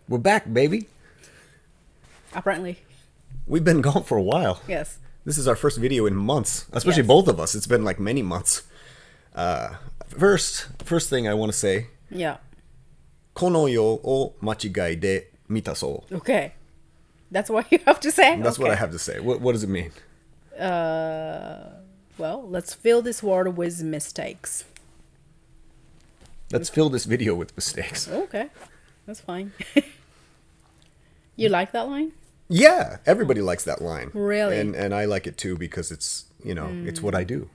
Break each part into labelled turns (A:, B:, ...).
A: We're back, baby.
B: Apparently.
A: We've been gone for a while.
B: Yes.
A: This is our first video in months, especially
B: Yes.
A: both of us. It's been like many months. First thing I want to say.
B: Yeah.
A: この世を間違いで満たそう.
B: Okay. That's what you have to say?
A: That's
B: okay.
A: what I have to say. What does it mean?
B: Well, let's fill this world with mistakes.
A: Let's fill this video with mistakes.
B: Okay. That's fine. You like that line?
A: Yeah, everybody likes that line.
B: Really?
A: And I like it too because it's, it's what I do.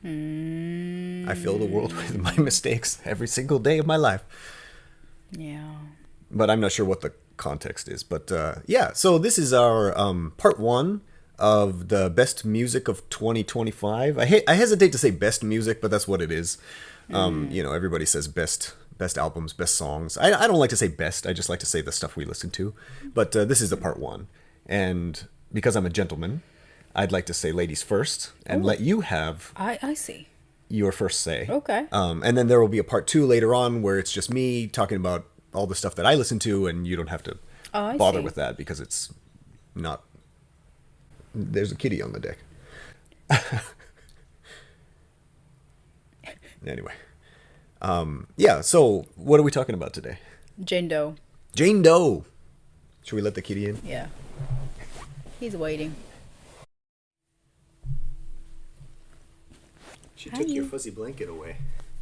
A: I fill the world with my mistakes every single day of my life.
B: Yeah.
A: But I'm not sure what the context is. But yeah, so this is our part one of the best music of 2025. I hesitate to say best music, but that's what it is. Everybody says best albums, best songs. I don't like to say best. I just like to say the stuff we listen to. But this is the part one. And because I'm a gentleman, I'd like to say ladies first and let you have
B: I see.
A: your first say.
B: Okay.
A: And then there will be a part two later on where it's just me talking about all the stuff that I listen to, and you don't have to bother with that because it's not... There's a kitty on the deck. Anyway. Yeah, so what are we talking about today?
B: Jane Doe.
A: Jane Doe. Should we let the kitty in?
B: Yeah. He's waiting.
A: She took your fuzzy blanket away.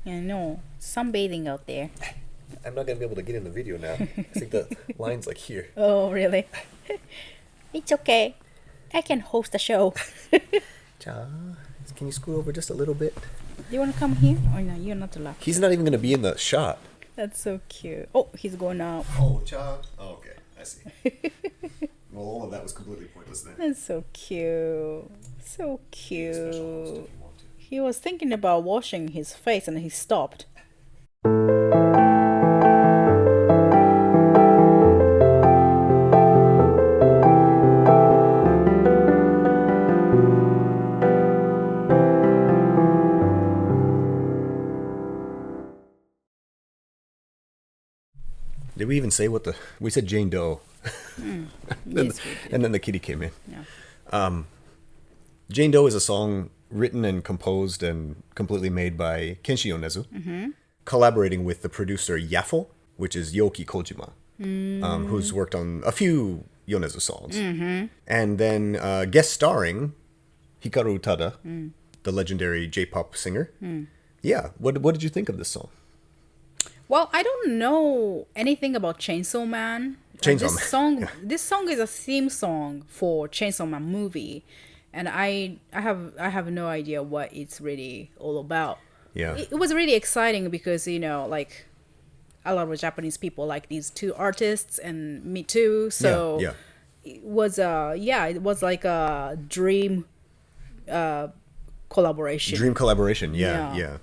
B: I know. Sunbathing out there.
A: I'm not going to be able to get in the video now. I think the line's like here.
B: Oh, really? It's okay. I can host a show.
A: Ja, can you scoot over just a little bit?
B: Do you want to come here? Oh, no, you're not allowed.
A: He's not even going to be in the shot.
B: That's so cute. Oh, he's going out.
A: Oh, Ja. Oh, okay. I see. Well, all of that was completely pointless then.
B: That's so cute. So
A: Be a special host
B: cute.
A: if you want to.
B: He was thinking about washing his face and he stopped.
A: Did we even say what the... We said Jane Doe.
B: Yes, we did.
A: And then the kitty came in.
B: Yeah.
A: Jane Doe is a song written and composed and completely made by Kenshi Yonezu, collaborating with the producer Yaffle, which is Yoki Kojima, who's worked on a few Yonezu songs. And then guest starring Hikaru Utada, the legendary J-pop singer. Yeah, what did you think of this song?
B: Well, I don't know anything about Chainsaw Man. This song is a theme song for Chainsaw Man movie, and I have no idea what it's really all about.
A: Yeah,
B: It was really exciting because like a lot of Japanese people like these two artists, and me too. So
A: yeah.
B: it was like a dream collaboration.
A: Dream collaboration. Yeah.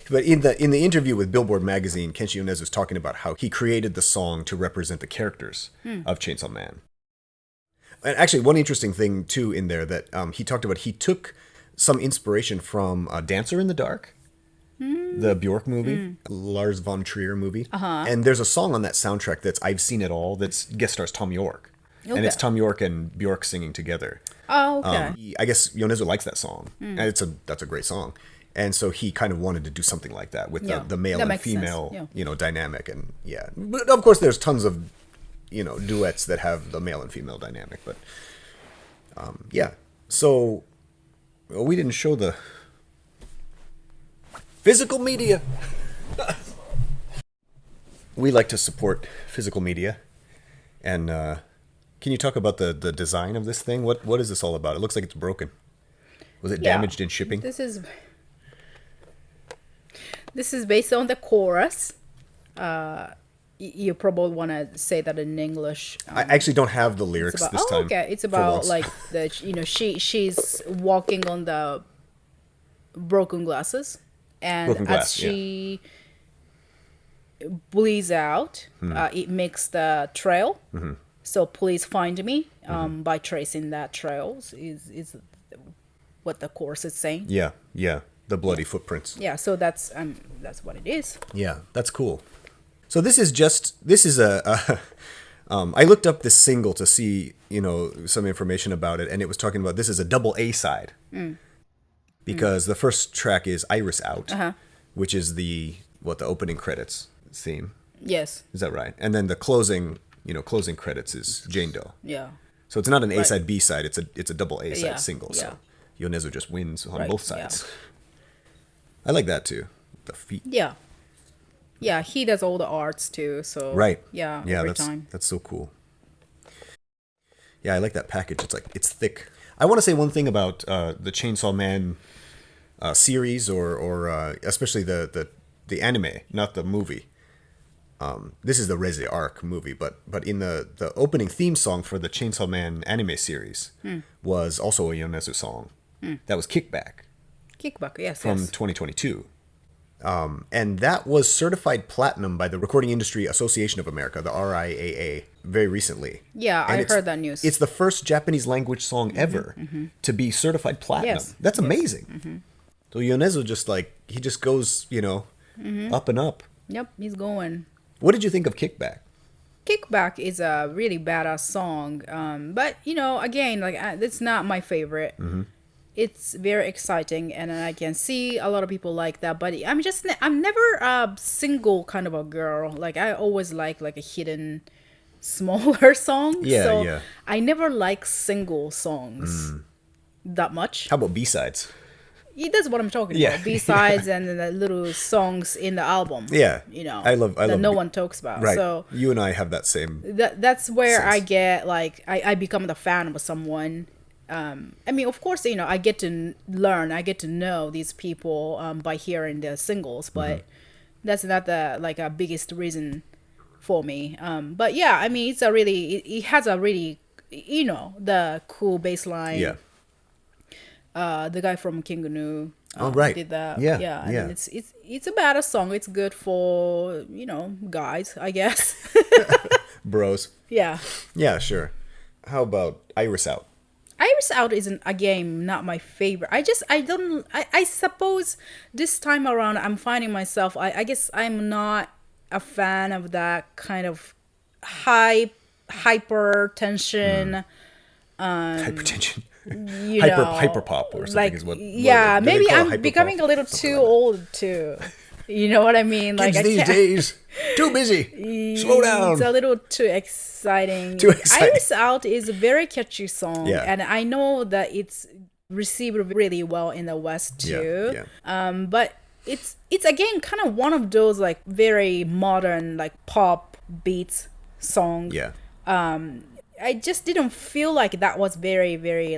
A: But in the interview with Billboard Magazine, Kenshi Yonezu was talking about how he created the song to represent the characters of Chainsaw Man. And actually, one interesting thing, too, in there that he talked about, he took some inspiration from Dancer in the Dark, the Bjork movie, Lars von Trier movie. And there's a song on that soundtrack that's I've Seen It All that's guest stars Tom York. Okay. And it's Tom York and Bjork singing together.
B: Oh, okay.
A: I guess Yonezu likes that song. And that's a great song. And so he kind of wanted to do something like that with the male and female, dynamic. And but of course there's tons of, duets that have the male and female dynamic. But so we didn't show the physical media. We like to support physical media. And can you talk about the design of this thing? What is this all about? It looks like it's broken. Was it damaged in shipping?
B: This is based on the chorus. You probably want to say that in English.
A: I actually don't have the lyrics this time.
B: Okay. It's about like she's walking on the broken glasses, and as she bleeds out, it makes the trail. So please find me by tracing that trail is what the chorus is saying. Yeah.
A: The bloody footprints.
B: Yeah, so that's what it is.
A: Yeah, that's cool. So this is I looked up this single to see, some information about it, and it was talking about this is a double A side. Because the first track is Iris Out, which is the opening credits theme.
B: Yes.
A: Is that right? And then the closing credits is Jane Doe.
B: Yeah.
A: So it's not an A side, B side, it's a double A side single.
B: Yeah.
A: So Yonezu just wins on both sides. Yeah. I like that too. The feet.
B: Yeah. Yeah, he does all the arts too, so
A: right.
B: Yeah, every time.
A: That's so cool. Yeah, I like that package. It's thick. I want to say one thing about the Chainsaw Man series, or especially the anime, not the movie. This is the Reze Arc movie, but in the opening theme song for the Chainsaw Man anime series was also a Yonezu song. That was Kickback.
B: Kickback, yes.
A: From 2022. And that was certified platinum by the Recording Industry Association of America, the RIAA, very recently.
B: Yeah, I heard that news.
A: It's the first Japanese language song ever to be to platinum.
B: Yes.
A: That's amazing. So Yonezu he just goes, up and up.
B: Yep, he's going.
A: What did you think of Kickback?
B: Kickback is a really badass song, but again, it's not my favorite. It's very exciting, and I can see a lot of people like that, but I'm never a single kind of a girl. I always like a hidden smaller songs.
A: Yeah.
B: I never like single songs that much.
A: How about B-sides?
B: Yeah, that's what I'm talking about. B-sides and then the little songs in the album.
A: Yeah.
B: I
A: love
B: that no one talks about.
A: Right.
B: So
A: you and I have that same
B: that's where
A: sense.
B: I get I become the fan of someone. Of course, I get to learn, I get to know these people by hearing their singles, but that's not the a biggest reason for me. But yeah, it's it has a really, the cool bass line.
A: Yeah.
B: The guy from King Gnu
A: right.
B: did that.
A: Yeah.
B: And it's a badass song. It's good for guys, I guess.
A: Bros.
B: Yeah.
A: Yeah, sure. How about Iris Out?
B: Iris Out isn't, again, not my favorite. I suppose this time around I'm finding myself, I guess I'm not a fan of that kind of hypertension.
A: Hypertension. Hyper pop or something is what.
B: Yeah, maybe I'm becoming a little too old too. You know what I mean?
A: Kids these days, too busy. Slow down.
B: It's a little too exciting. Iris Out is a very catchy song, and I know that it's received really well in the West too. Yeah. But it's again kind of one of those very modern pop beats songs.
A: Yeah.
B: I just didn't feel like that was very, very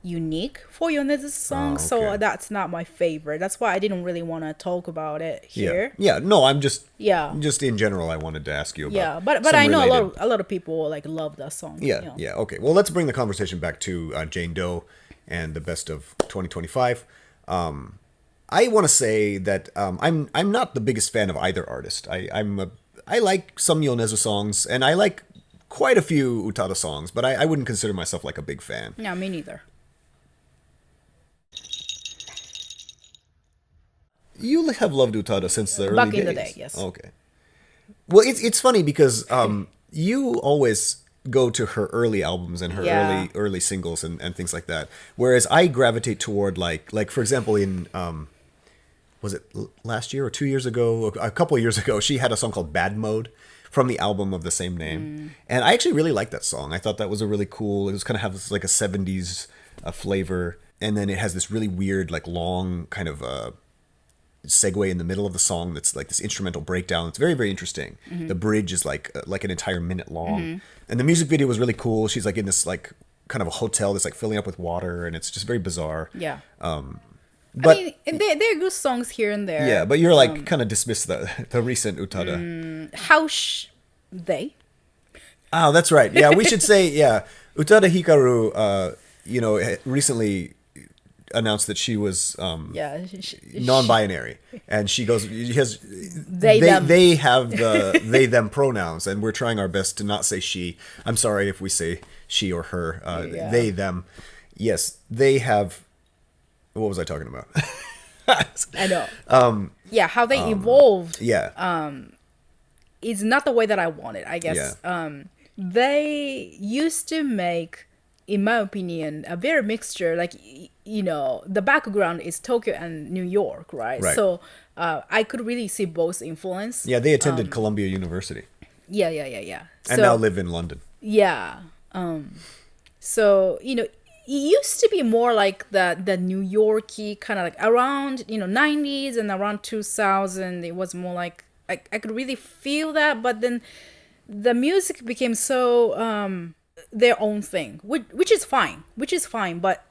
B: unique for Yonezu's song, so that's not my favorite. That's why I didn't really want to talk about it here.
A: Yeah. No, I'm just in general I wanted to ask you about.
B: Yeah, but I know a lot of people love that song.
A: Yeah. Okay. Well, let's bring the conversation back to Jane Doe and the best of 2025. I want to say that I'm not the biggest fan of either artist. I like some Yonezu songs, and I like quite a few Utada songs, but I wouldn't consider myself a big fan.
B: No, me neither.
A: You have loved Utada since the early days.
B: Back in the day, yes.
A: Okay. Well, it's funny because you always go to her early albums and her early singles and things like that, whereas I gravitate toward for example in was it last year or 2 years ago, a couple of years ago, she had a song called Bad Mode from the album of the same name, and I actually really liked that song. I thought that was a really cool. It was kind of have this, a 70s flavor, and then it has this really weird long kind of segue in the middle of the song that's this instrumental breakdown. It's very, very interesting. The bridge is like an entire minute long, and the music video was really cool. She's in this kind of a hotel that's filling up with water, and it's just very bizarre.
B: Yeah.
A: But
B: there are good songs here and there.
A: Yeah, but you're kind of dismiss the recent Utada.
B: They?
A: Oh, that's right. Yeah, we should say Utada Hikaru. Recently announced that she was non-binary, and she goes, they have the they them pronouns, and we're trying our best to not say she. I'm sorry if we say she or her. They them. Yes, they have. What was I talking about?
B: I know. How they evolved.
A: Yeah.
B: is not the way that I want it, I guess.
A: Yeah.
B: They used to make, in my opinion, a very mixture. Like, the background is Tokyo and New York, right?
A: Right.
B: So I could really see both influence.
A: Yeah, they attended Columbia University.
B: Yeah.
A: And now live in London.
B: Yeah. So, it used to be more like the New Yorky kind of like around, 90s and around 2000. It was more like, I could really feel that. But then the music became so their own thing, which is fine. But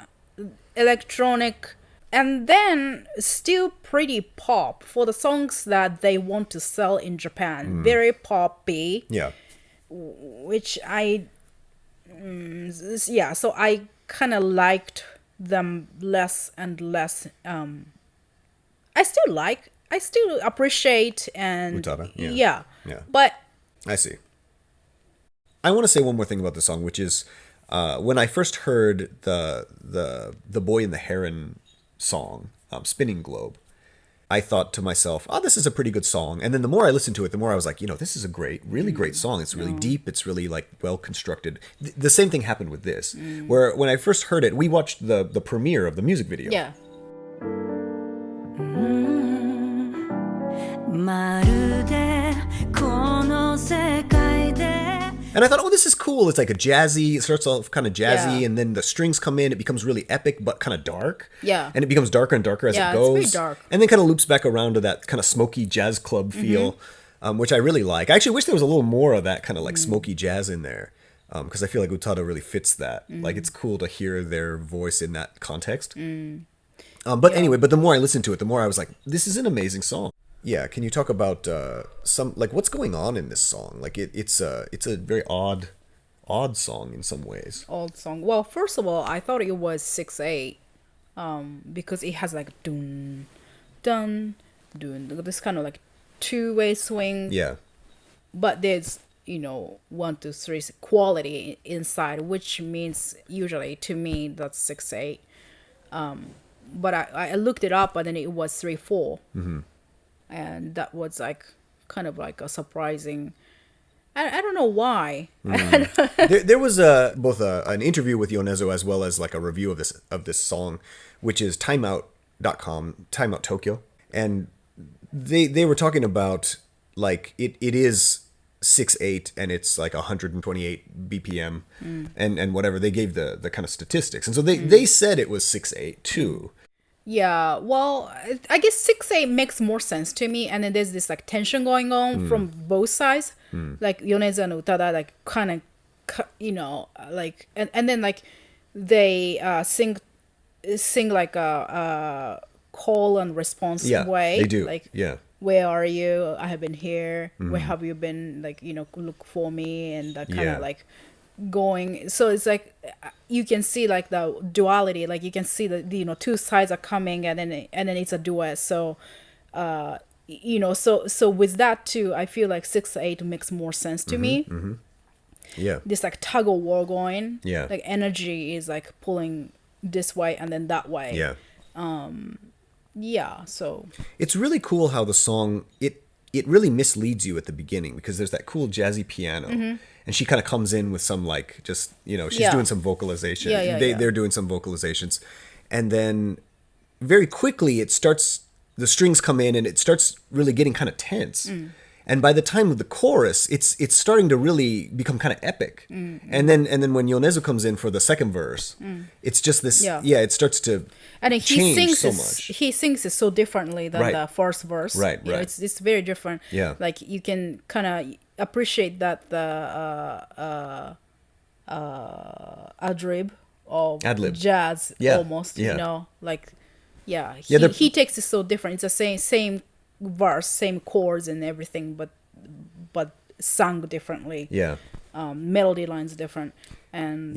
B: electronic and then still pretty pop for the songs that they want to sell in Japan. Very poppy.
A: Yeah.
B: Which so I kind of liked them less and less. I still appreciate and
A: Utada,
B: yeah.
A: Yeah.
B: But
A: I see. I want to say one more thing about the song, which is when I first heard the Boy and the Heron song, Spinning Globe, I thought to myself, oh, this is a pretty good song. And then the more I listened to it, the more I was like, this is a really great song. It's really deep. It's really like well constructed. The same thing happened with this, where when I first heard it, we watched the premiere of the music video.
B: Yeah.
A: And I thought, oh, this is cool. It's like it starts off kind of jazzy,
B: Yeah.
A: and then the strings come in. It becomes really epic, but kind of dark.
B: Yeah.
A: And it becomes darker and darker as it goes.
B: It's very dark.
A: And then kind of loops back around to that kind of smoky jazz club feel, which I really like. I actually wish there was a little more of that kind of like smoky jazz in there, because I feel like Utada really fits that. Like, it's cool to hear their voice in that context. But anyway, the more I listened to it, the more I was like, this is an amazing song. Yeah, can you talk about what's going on in this song? Like it's a very odd song in some ways.
B: Old song. Well, first of all, I thought it was 6/8, because it has like dun dun dun, this kind of like two-way swing.
A: Yeah.
B: But there's 1, 2, 3 quality inside, which means usually to me that's 6/8. But I looked it up, and then it was 3/4. And that was like kind of like a surprising. I don't know why.
A: There was both an interview with Yonezu as well as like a review of this song, which is timeout.com, Timeout Tokyo, and they were talking about like it is 6/8 and it's like 128 BPM and whatever. They gave the kind of statistics, and so they said it was 6/8 too.
B: Yeah, well, I guess 6/8 makes more sense to me, and then there's this like tension going on from both sides, like Yonezu and Utada, like kind of, like, and then like they sing like a call and response way.
A: They do.
B: Like,
A: yeah.
B: Where are you? I have been here. Where have you been? Like, look for me, and that kind of like going. So it's like you can see like the duality, like you can see the two sides are coming, and then it's a duet. So so with that too, I feel like 6/8 makes more sense to me.
A: Yeah,
B: this like tug of war going.
A: Yeah,
B: like energy is like pulling this way and then that way.
A: Yeah.
B: Yeah, so
A: it's really cool how the song it really misleads you at the beginning, because there's that cool jazzy piano, and she kind of comes in with some like just she's doing some vocalization. They're doing some vocalizations, and then very quickly the strings come in and it starts really getting kind of tense. And by the time of the chorus, it's starting to really become kind of epic. And then when Yonezu comes in for the second verse, it's just this. Yeah, it starts to.
B: And he
A: change
B: sings
A: so much.
B: He sings it so differently than the first verse.
A: Right.
B: It's very different.
A: Yeah.
B: Like you can kind of appreciate that the adlib or jazz almost. Like he takes it so different. It's the same verse, same chords and everything, but sung differently.
A: Yeah.
B: Melody lines different, and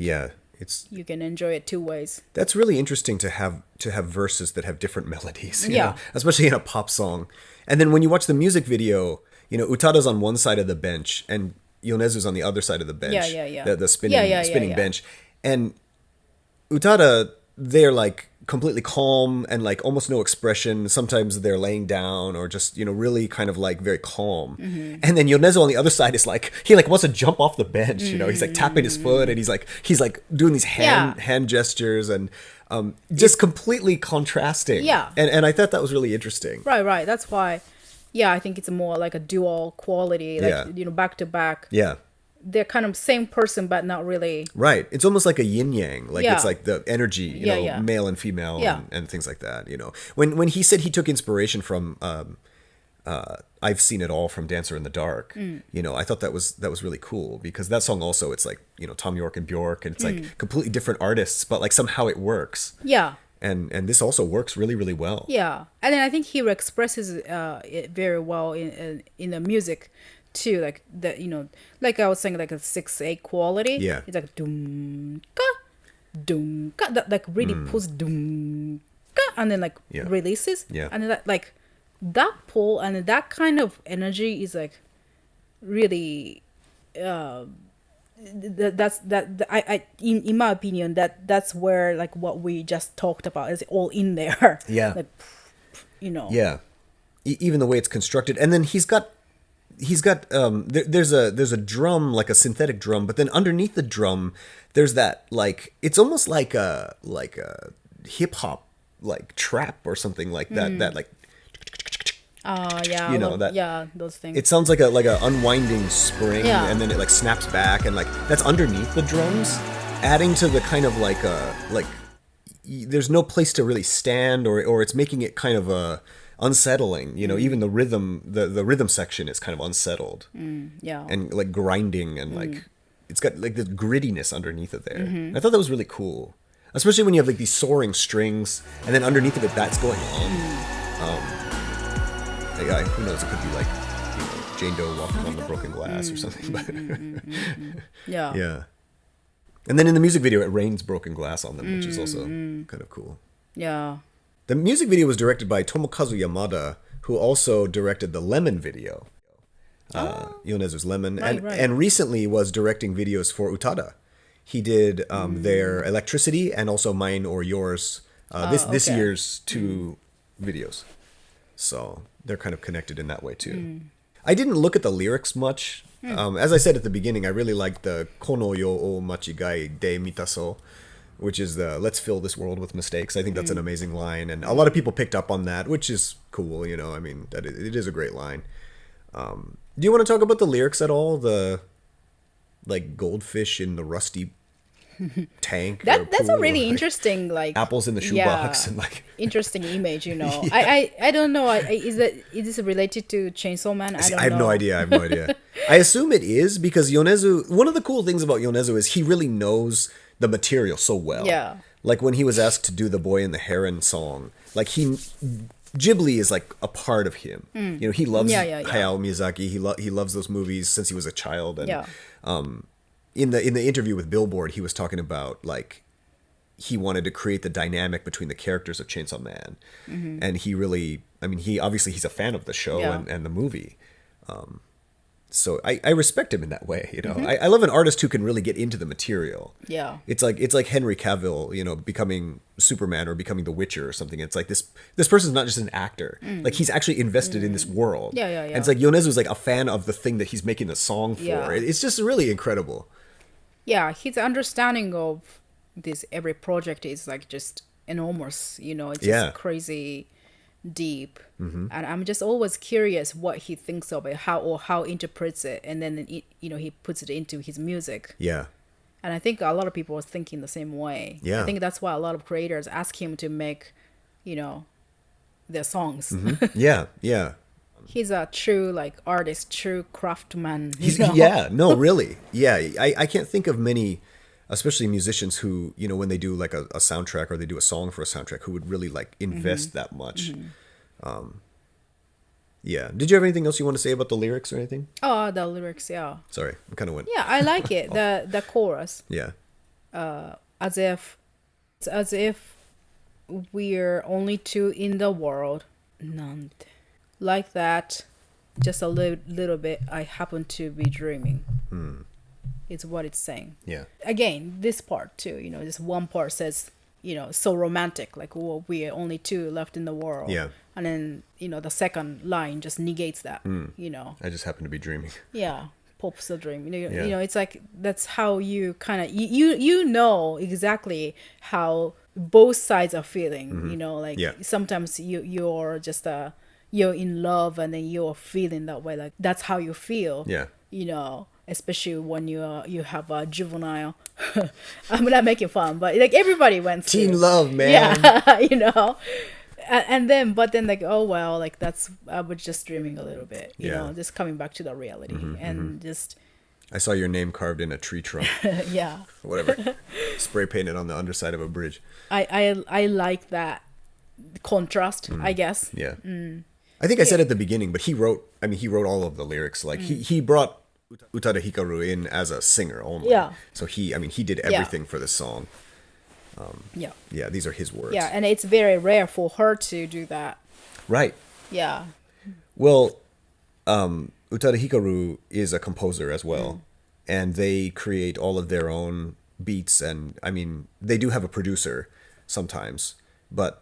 B: you can enjoy it two ways.
A: That's really interesting to have verses that have different melodies, you know, especially in a pop song. And then when you watch the music video, Utada's on one side of the bench and Yonezu's on the other side of the bench. The spinning bench. And Utada, they're like completely calm and like almost no expression. Sometimes they're laying down or just, really kind of like very calm. And then Yonezu on the other side is like, he like wants to jump off the bench, he's like tapping his foot and he's like doing these hand gestures and just completely contrasting.
B: Yeah.
A: And I thought that was really interesting.
B: Right. That's why, I think it's more like a dual quality, like, back to back.
A: Yeah.
B: They're kind of same person, but not really.
A: Right. It's almost like a yin yang. Like it's like the energy, male and female and things like that. When he said he took inspiration from I've Seen It All from Dancer in the Dark, I thought that was really cool because that song also, it's like, Tom York and Bjork and it's like completely different artists, but like somehow it works.
B: Yeah.
A: And this also works really, really well.
B: Yeah. And then I think he expresses it very well in the music too, like that, like I was saying, like a 6/8 quality.
A: Yeah,
B: it's like dum ka, that like really pulls dum ka, and then like releases.
A: Yeah,
B: and then that pull and that kind of energy is like really that's I in my opinion that's where like what we just talked about is all in there.
A: Yeah,
B: like
A: Yeah, even the way it's constructed, and then he's got there's a drum, like a synthetic drum, but then underneath the drum there's that like it's almost like a hip hop like trap or something like that that like
B: those things.
A: It sounds like a unwinding spring and then it like snaps back and like that's underneath the drums, adding to the kind of like there's no place to really stand or it's making it kind of unsettling, even the rhythm section is kind of unsettled, and like grinding and like it's got like the grittiness underneath it there. I thought that was really cool, especially when you have like these soaring strings and then underneath of it that's going on. Who knows, it could be like Jane Doe walking on the broken glass or something, but yeah. And then in the music video it rains broken glass on them, which is also kind of cool.
B: Yeah.
A: The music video was directed by Tomokazu Yamada, who also directed the Lemon video, Yonezu's Lemon, and recently was directing videos for Utada. He did their Electricity and also Mine or Yours, this year's two videos. So they're kind of connected in that way too. I didn't look at the lyrics much. As I said at the beginning, I really liked the この世を間違いで満たそう, which is the let's fill this world with mistakes. I think that's an amazing line, and a lot of people picked up on that, which is cool. I mean, that it is a great line. Do you want to talk about the lyrics at all? The like goldfish in the rusty tank.
B: That's a really interesting like
A: apples in the shoebox and like
B: interesting image. I don't know. Is this related to Chainsaw Man?
A: I have no idea. I assume it is because Yonezu. One of the cool things about Yonezu is he really knows the material so well.
B: Yeah.
A: Like when he was asked to do the Boy and the Heron song, like Ghibli is like a part of him. He loves Hayao Miyazaki. He loves those movies since he was a child. And in the interview with Billboard, he was talking about like he wanted to create the dynamic between the characters of Chainsaw Man, and he really, I mean, he's a fan of the show and the movie. So I respect him in that way, I love an artist who can really get into the material.
B: Yeah.
A: It's like Henry Cavill, becoming Superman or becoming The Witcher or something. It's like this person's not just an actor. Like he's actually invested in this world.
B: Yeah.
A: And it's like Yonezu's like a fan of the thing that he's making the song for.
B: Yeah.
A: It's just really incredible.
B: Yeah, his understanding of this every project is like just enormous, it's just crazy deep. And I'm just always curious what he thinks of it, how interprets it, and then he puts it into his music.
A: Yeah.
B: And I think a lot of people are thinking the same way.
A: Yeah.
B: I think that's why a lot of creators ask him to make their songs.
A: Yeah.
B: He's a true like artist, true craftsman.
A: Yeah, no, really. Yeah, I can't think of many, especially musicians who, when they do like a soundtrack or they do a song for a soundtrack, who would really like invest that much. Yeah. Did you have anything else you want to say about the lyrics or anything?
B: Oh, the lyrics, yeah.
A: Sorry, I kind of went.
B: Yeah, I like it. The chorus.
A: Yeah.
B: As if we're only two in the world. Nante. Like that, just a little bit, I happen to be dreaming. It's what it's saying.
A: Yeah.
B: Again, this part too, this one part says, so romantic, like, well, we are only two left in the world.
A: Yeah.
B: And then, the second line just negates that,
A: I just happen to be dreaming.
B: Yeah. Pops the dream. It's like, that's how you kind of, you know exactly how both sides are feeling, like sometimes you're just, you're in love and then you're feeling that way. Like, that's how you feel.
A: Yeah.
B: Especially when you have a juvenile. I'm not making fun, but like everybody went through
A: teen love, man.
B: Yeah, and then like, oh well, like I was just dreaming a little bit, just coming back to the reality and just.
A: I saw your name carved in a tree trunk.
B: Yeah.
A: Whatever. Spray painted on the underside of a bridge.
B: I like that contrast, I guess.
A: Yeah. I think I said at the beginning, but he wrote all of the lyrics. Like he brought Utada Hikaru in as a singer only.
B: Yeah.
A: So he did everything for the song. Yeah, these are his words.
B: Yeah, and it's very rare for her to do that.
A: Right.
B: Yeah.
A: Well, Utada Hikaru is a composer as well, and they create all of their own beats, and they do have a producer sometimes, but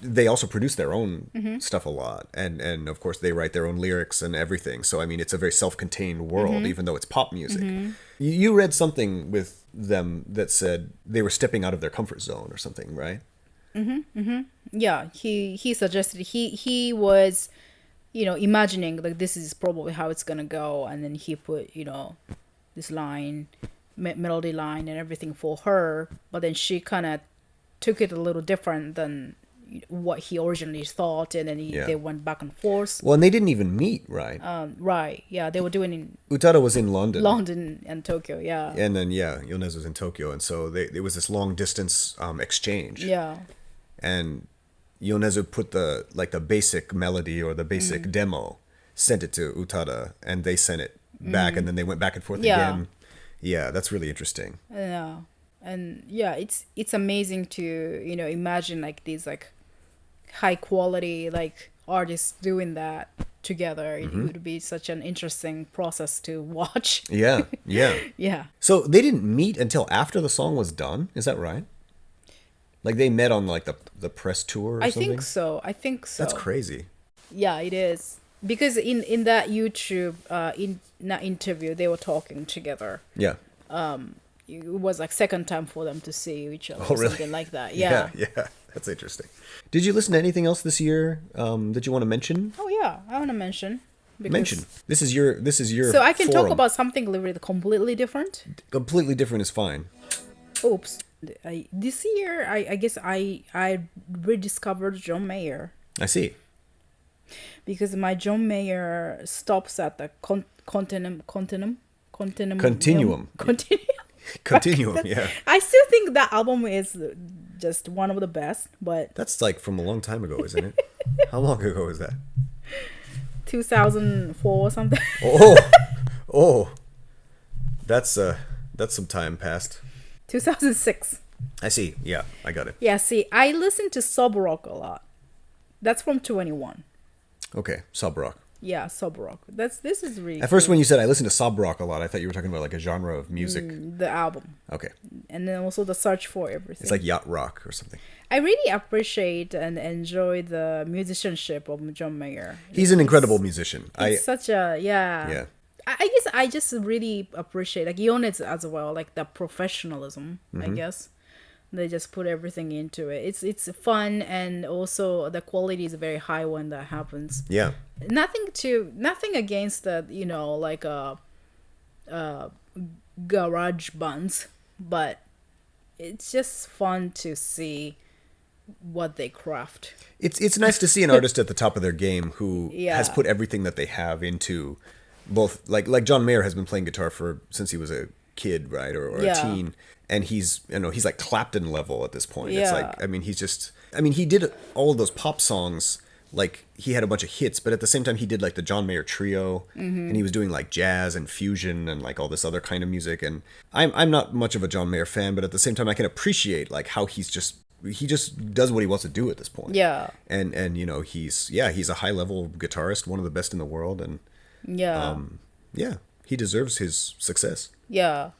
A: they also produce their own stuff a lot, and of course they write their own lyrics and everything. So it's a very self-contained world, even though it's pop music. You read something with them that said they were stepping out of their comfort zone or something, right?
B: Yeah, he suggested he was, imagining like this is probably how it's gonna go, and then he put this line, melody line and everything for her, but then she kind of took it a little different than what he originally thought, and then they went back and forth.
A: Well, and they didn't even meet, right?
B: Right. Yeah, they were doing
A: Utada was in London
B: and Tokyo. Yeah.
A: And then Yonezu was in Tokyo, and so it was this long distance exchange.
B: Yeah.
A: And Yonezu put the basic melody or the basic demo, sent it to Utada, and they sent it back, and then they went back and forth again. Yeah, that's really interesting.
B: Yeah. And yeah, it's amazing to imagine like these like high quality like artists doing that together. It would be such an interesting process to watch.
A: Yeah.
B: Yeah.
A: So they didn't meet until after the song was done, is that right? Like they met on like the press tour or something?
B: I think so.
A: That's crazy.
B: Yeah, it is. Because in that YouTube in that interview they were talking together.
A: Yeah.
B: It was like second time for them to see each other,
A: oh, really?
B: Something like that. Yeah.
A: Yeah, that's interesting. Did you listen to anything else this year that you want to mention?
B: Oh yeah, I want to mention.
A: Mention. This is your.
B: So I can talk about something really completely different.
A: Completely different is fine.
B: Oops. This year, I guess I rediscovered John Mayer.
A: I see.
B: Because my John Mayer stops at the continuum.
A: Continuum, yeah.
B: I still think that album is just one of the best, but
A: that's like from a long time ago, isn't it? How long ago is that?
B: 2004 or something.
A: Oh, that's some time past.
B: 2006.
A: I see. Yeah, I got it.
B: Yeah, see, I listen to sub rock a lot. That's from 21.
A: Okay, sub rock.
B: Yeah, sub rock. This is really.
A: At first, when you said I listen to sub rock a lot, I thought you were talking about like a genre of music.
B: The album.
A: Okay.
B: And then also the search for everything.
A: It's like yacht rock or something.
B: I really appreciate and enjoy the musicianship of John Mayer.
A: He's an incredible musician.
B: He's such a
A: Yeah.
B: I guess I just really appreciate like Yonezu as well, like the professionalism. I guess they just put everything into it. It's fun, and also the quality is very high when that happens.
A: Yeah.
B: Nothing against the like garage bands, but it's just fun to see what they craft.
A: It's nice to see an artist at the top of their game who has put everything that they have into both like John Mayer has been playing guitar since he was a kid, right, or a teen, and he's like Clapton level at this point. It's like he did all of those pop songs. Like he had a bunch of hits, but at the same time he did like the John Mayer trio, and he was doing like jazz and fusion and like all this other kind of music. And I'm not much of a John Mayer fan, but at the same time I can appreciate like how he just does what he wants to do at this point.
B: Yeah.
A: And he's a high level guitarist, one of the best in the world, and he deserves his success.
B: Yeah.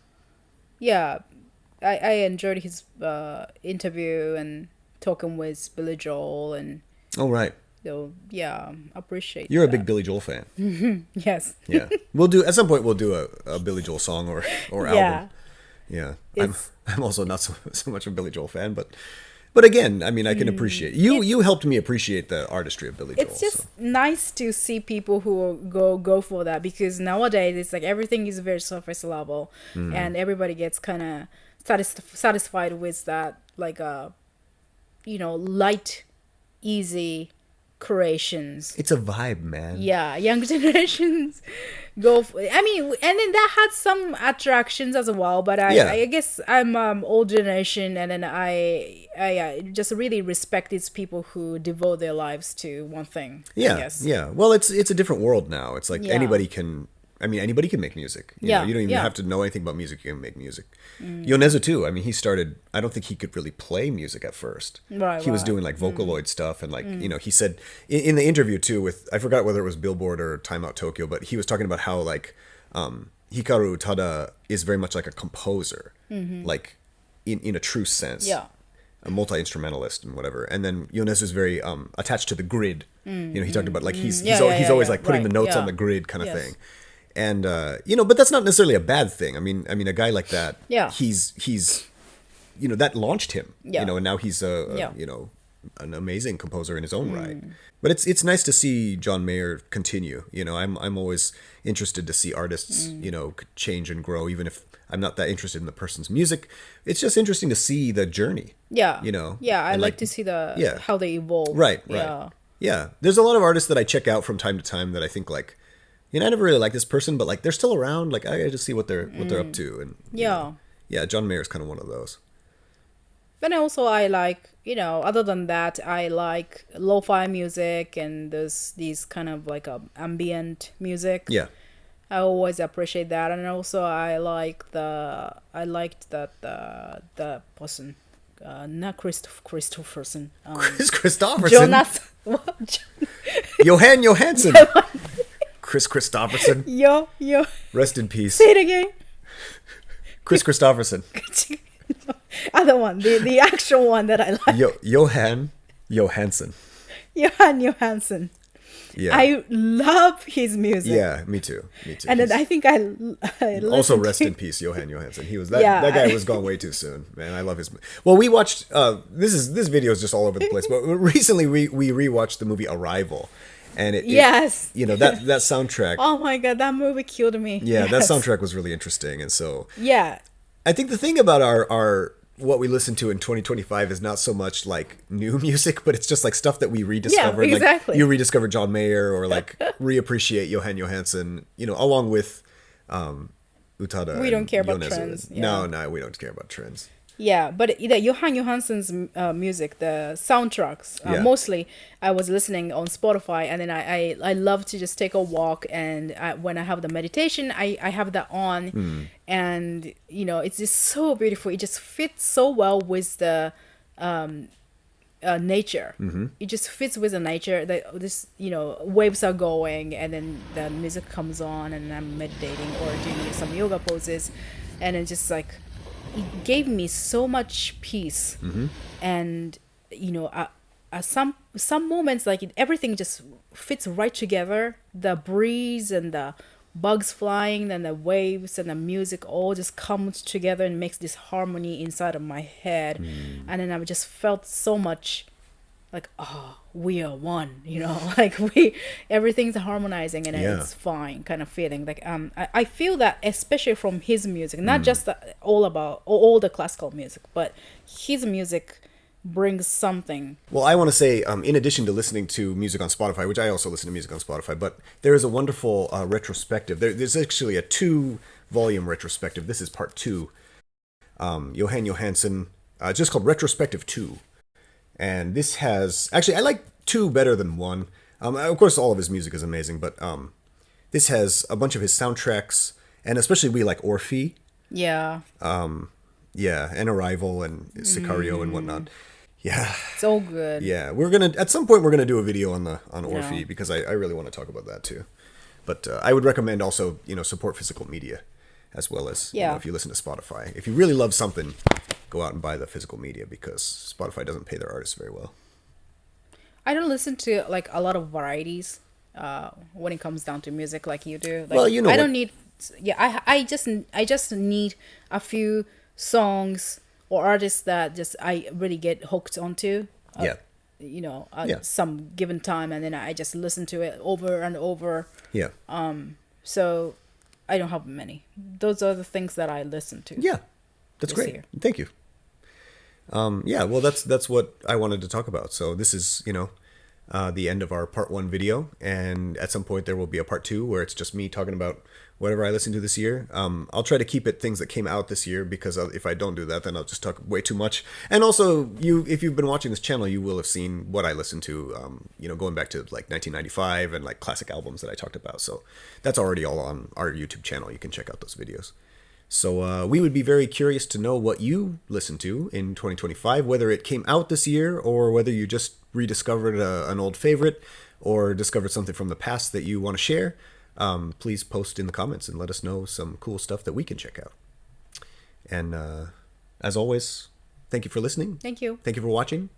B: I enjoyed his interview and talking with Billy Joel and.
A: Oh right.
B: So yeah, appreciate.
A: You're
B: that.
A: a big Billy Joel fan.
B: Yes.
A: Yeah, we'll do at some point. We'll do a Billy Joel song or album. Yeah, I'm also not so much a Billy Joel fan, but again, I mean, I can appreciate you. You helped me appreciate the artistry of Billy Joel.
B: It's just nice to see people who go for that, because nowadays it's like everything is very surface level, and everybody gets kind of satisfied with that, like light, easy creations.
A: It's a vibe, man.
B: Yeah, young generations go for, I mean, and then that had some attractions as well, but I guess I'm old generation, and then I just really respect these people who devote their lives to one thing.
A: Yeah,
B: I guess.
A: Yeah. Well, it's a different world now. It's like anybody can make music. You know, you don't even have to know anything about music. You can make music. Yonezu too. I mean, he started. I don't think he could really play music at first.
B: Right.
A: He was doing like Vocaloid stuff, and like he said in the interview too with, I forgot whether it was Billboard or Time Out Tokyo, but he was talking about how like Hikaru Utada is very much like a composer, like in a true sense.
B: Yeah.
A: A multi-instrumentalist and whatever, and then Yonezu is very attached to the grid. He talked about like he's always like putting the notes on the grid kind of thing. And but that's not necessarily a bad thing. I mean, a guy like that, he's that launched him. And now he's an amazing composer in his own right. But it's nice to see John Mayer continue. I'm always interested to see artists change and grow, even if I'm not that interested in the person's music. It's just interesting to see the journey.
B: Yeah. I like to see how they evolve.
A: Right. Yeah. There's a lot of artists that I check out from time to time that I think like, I never really liked this person, but like they're still around. Like I gotta just see what they're up to, and John Mayer's kind of one of those.
B: But also I like, other than that, I like lo-fi music and these kind of like ambient music. Yeah, I always appreciate that, and also I liked that the person, not Christopherson.
A: Chris Christopherson.
B: Jonas. What?
A: Johan Johansson. Chris Christopherson.
B: Yo.
A: Rest in peace.
B: Say it again.
A: Chris Christopherson.
B: Other one, the actual one that I like.
A: Johan Johansson.
B: Johan Johansson.
A: Yeah.
B: I love his music.
A: Yeah, me too.
B: And then I think I
A: also rest in peace, Johan Johansson. He was that guy was gone way too soon. Man, I love his. Well, we watched. This video is just all over the place. But recently we rewatched the movie Arrival. And that soundtrack.
B: Oh my god, that movie killed me.
A: Yeah, that soundtrack was really interesting, and so I think the thing about our what we listen to in 2025 is not so much like new music, but it's just like stuff that we rediscovered.
B: Yeah, exactly.
A: Like you rediscover John Mayer or like reappreciate Johan Johansson, along with Utada.
B: We don't care about
A: Yonezu.
B: trends.
A: Yeah. No, we don't care about trends.
B: Yeah, but Johan Johansson's music, the soundtracks, mostly I was listening on Spotify, and then I love to just take a walk, and when I have the meditation, I have that on, and it's just so beautiful. It just fits so well with the nature. It just fits with the nature. Waves are going, and then the music comes on, and I'm meditating or doing some yoga poses, and it's just like. It gave me so much peace, and at some moments, like everything just fits right together. The breeze and the bugs flying and the waves and the music all just comes together and makes this harmony inside of my head. And then I just felt so much like, we are one, like everything's harmonizing and it's fine kind of feeling. Like I feel that especially from his music, not just all the classical music, but his music brings something. Well,
A: I want to say, in addition to listening to music on Spotify, which I also listen to music on Spotify, but there is a wonderful retrospective. There's actually a 2-volume retrospective. This is part 2. Johan Johansson, just called Retrospective 2. And this has... Actually, I like 2 better than 1. Of course, all of his music is amazing, but this has a bunch of his soundtracks, and especially we like Orphe.
B: Yeah.
A: And Arrival and Sicario and whatnot. Yeah.
B: So good.
A: Yeah. At some point, we're gonna do a video on Orphe, because I really want to talk about that too. But I would recommend also, support physical media. as well as
B: Yeah.
A: if you listen to Spotify. If you really love something, go out and buy the physical media because Spotify doesn't pay their artists very well.
B: I don't listen to like a lot of varieties when it comes down to music like you do. Like,
A: Well, you know
B: I
A: what-
B: don't need. Yeah, I just need a few songs or artists that just I really get hooked onto.
A: Yeah.
B: You know,
A: Yeah.
B: some given time, and then I just listen to it over and over.
A: Yeah.
B: So I don't have many. Those are the things that I listen to.
A: Yeah. That's
B: This
A: great.
B: year.
A: Thank you. Yeah, well, that's what I wanted to talk about. So this is, the end of our part 1 video, and at some point there will be a part 2 where it's just me talking about whatever I listened to this year. I'll try to keep it things that came out this year, because if I don't do that, then I'll just talk way too much. And also, if you've been watching this channel, you will have seen what I listened to, going back to like 1995 and like classic albums that I talked about. So that's already all on our YouTube channel. You can check out those videos. So we would be very curious to know what you listened to in 2025, whether it came out this year or whether you just rediscovered an old favorite or discovered something from the past that you want to share. Please post in the comments and let us know some cool stuff that we can check out. And as always, thank you for listening.
B: Thank you.
A: Thank you for watching,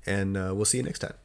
A: and we'll see you next time.